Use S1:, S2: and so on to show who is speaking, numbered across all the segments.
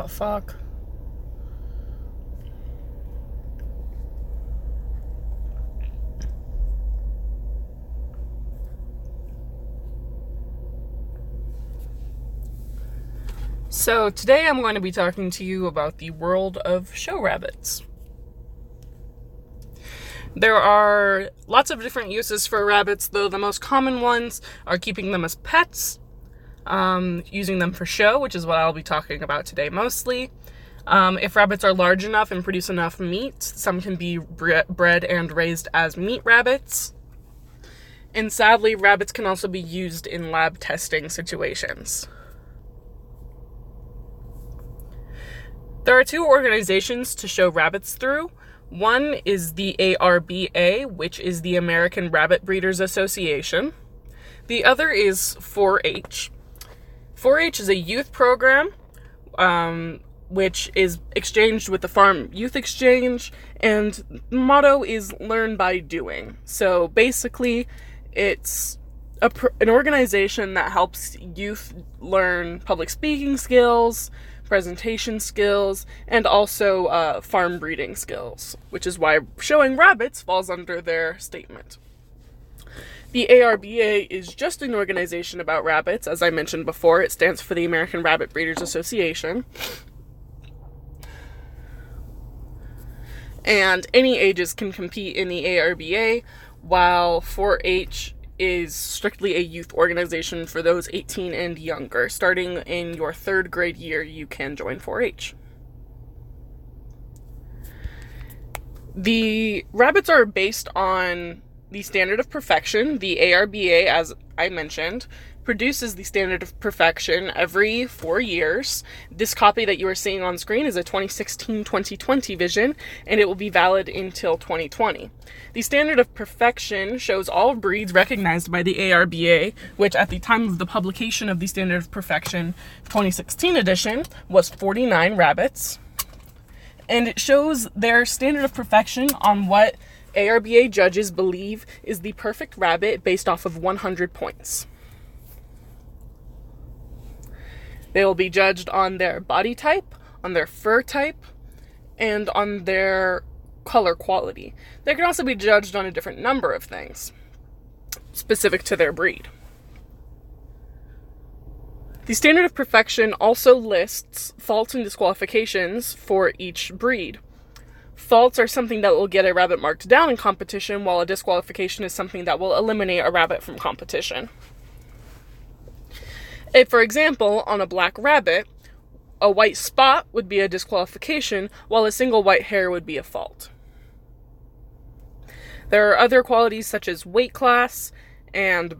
S1: the fuck? So today I'm going to be talking to you about the world of show rabbits. There are lots of different uses for rabbits, though the most common ones are keeping them as pets, using them for show, which is what I'll be talking about today mostly. If rabbits are large enough and produce enough meat, some can be bred and raised as meat rabbits. And sadly, rabbits can also be used in lab testing situations. There are two organizations to show rabbits through. One is the ARBA, which is the American Rabbit Breeders Association. The other is 4-H. 4-H is a youth program, which is exchanged with the Farm Youth Exchange, and the motto is learn by doing. So basically, it's an organization that helps youth learn public speaking skills, presentation skills, and also farm breeding skills, which is why showing rabbits falls under their statement. The ARBA is just an organization about rabbits. As I mentioned before, it stands for the American Rabbit Breeders Association. And any ages can compete in the ARBA, while 4-H is strictly a youth organization for those 18 and younger. Starting in your 3rd grade year, you can join 4-H. The rabbits are based on the standard of perfection. The ARBA, as I mentioned, produces the standard of perfection every 4 years. This copy that you are seeing on screen is a 2016-2020 vision, and it will be valid until 2020. The standard of perfection shows all breeds recognized by the ARBA, which at the time of the publication of the standard of perfection 2016 edition was 49 rabbits. And it shows their standard of perfection on what ARBA judges believe is the perfect rabbit based off of 100 points. They will be judged on their body type, on their fur type, and on their color quality. They can also be judged on a different number of things specific to their breed. The standard of perfection also lists faults and disqualifications for each breed. Faults are something that will get a rabbit marked down in competition, while a disqualification is something that will eliminate a rabbit from competition. If, for example, on a black rabbit, a white spot would be a disqualification, while a single white hair would be a fault. There are other qualities such as weight class and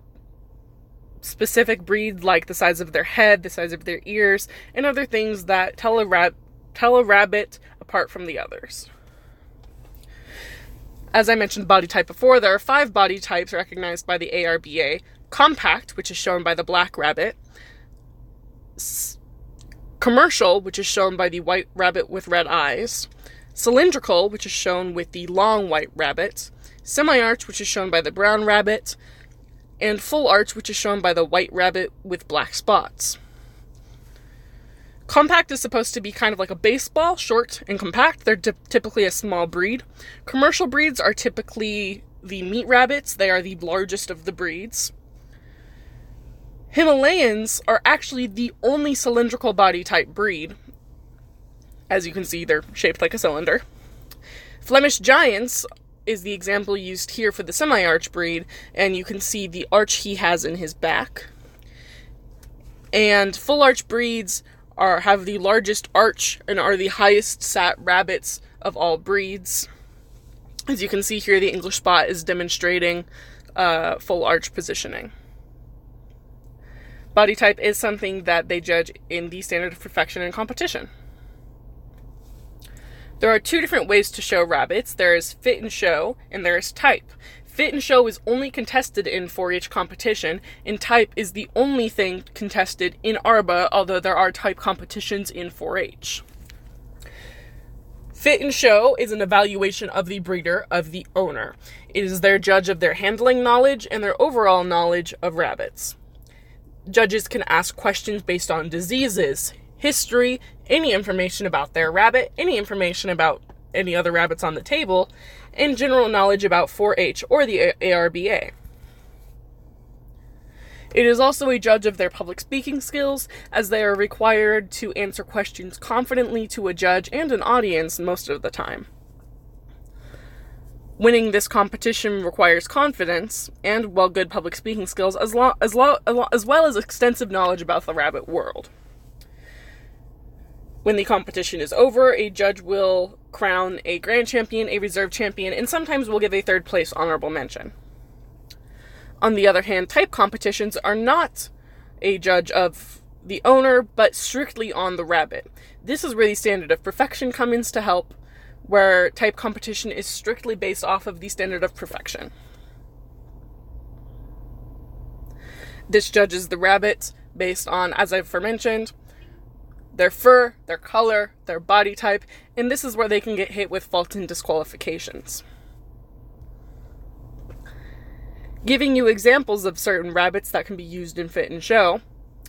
S1: specific breed, like the size of their head, the size of their ears, and other things that tell a rabbit apart from the others. As I mentioned body type before, there are 5 body types recognized by the ARBA. Compact, which is shown by the black rabbit. Commercial, which is shown by the white rabbit with red eyes. Cylindrical, which is shown with the long white rabbit. Semi-arch, which is shown by the brown rabbit. And full arch, which is shown by the white rabbit with black spots. Compact is supposed to be kind of like a baseball, short and compact. They're typically a small breed. Commercial breeds are typically the meat rabbits. They are the largest of the breeds. Himalayans are actually the only cylindrical body type breed. As you can see, they're shaped like a cylinder. Flemish Giants is the example used here for the semi-arch breed, and you can see the arch he has in his back. And full arch breeds have the largest arch and are the highest sat rabbits of all breeds. As you can see here, the English spot is demonstrating full arch positioning. Body type is something that they judge in the standard of perfection in competition. There are 2 different ways to show rabbits. There is fit and show, and there is type. Fit and show is only contested in 4-H competition, and type is the only thing contested in ARBA, although there are type competitions in 4-H. Fit and show is an evaluation of the breeder, of the owner. It is their judge of their handling knowledge and their overall knowledge of rabbits. Judges can ask questions based on diseases, history, any information about their rabbit, any information about any other rabbits on the table, and general knowledge about 4-H or the ARBA. It is also a judge of their public speaking skills, as they are required to answer questions confidently to a judge and an audience most of the time. Winning this competition requires confidence and, well, good public speaking skills, as well as extensive knowledge about the rabbit world. When the competition is over, a judge will crown a grand champion, a reserve champion, and sometimes will give a third place honorable mention. On the other hand, type competitions are not a judge of the owner, but strictly on the rabbit. This is where the standard of perfection comes to help, where type competition is strictly based off of the standard of perfection. This judges the rabbit based on, as I've mentioned, their fur, their color, their body type, and this is where they can get hit with faults and disqualifications. Giving you examples of certain rabbits that can be used in fit and show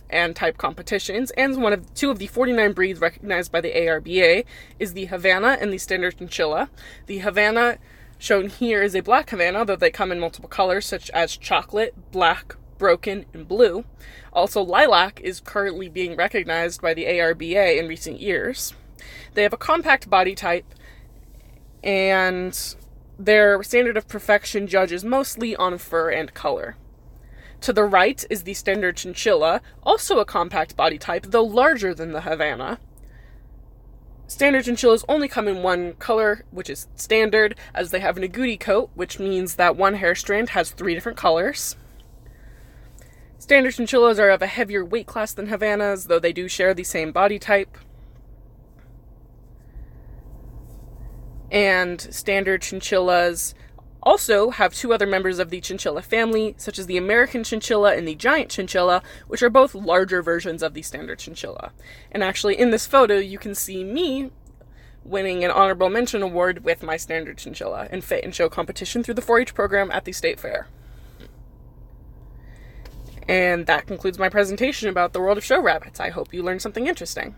S1: and type competitions, and two of the 49 breeds recognized by the ARBA is the Havana and the Standard Chinchilla. The Havana shown here is a black Havana, though they come in multiple colors such as chocolate, black, broken, and blue. Also, lilac is currently being recognized by the ARBA in recent years. They have a compact body type, and their standard of perfection judges mostly on fur and color. To the right is the Standard Chinchilla, also a compact body type, though larger than the Havana. Standard Chinchillas only come in one color, which is standard, as they have an agouti coat, which means that one hair strand has 3 different colors. Standard Chinchillas are of a heavier weight class than Havanas, though they do share the same body type. And Standard Chinchillas also have 2 other members of the chinchilla family, such as the American Chinchilla and the Giant Chinchilla, which are both larger versions of the Standard Chinchilla. And actually, in this photo, you can see me winning an honorable mention award with my Standard Chinchilla in fit and show competition through the 4-H program at the State Fair. And that concludes my presentation about the world of show rabbits. I hope you learned something interesting.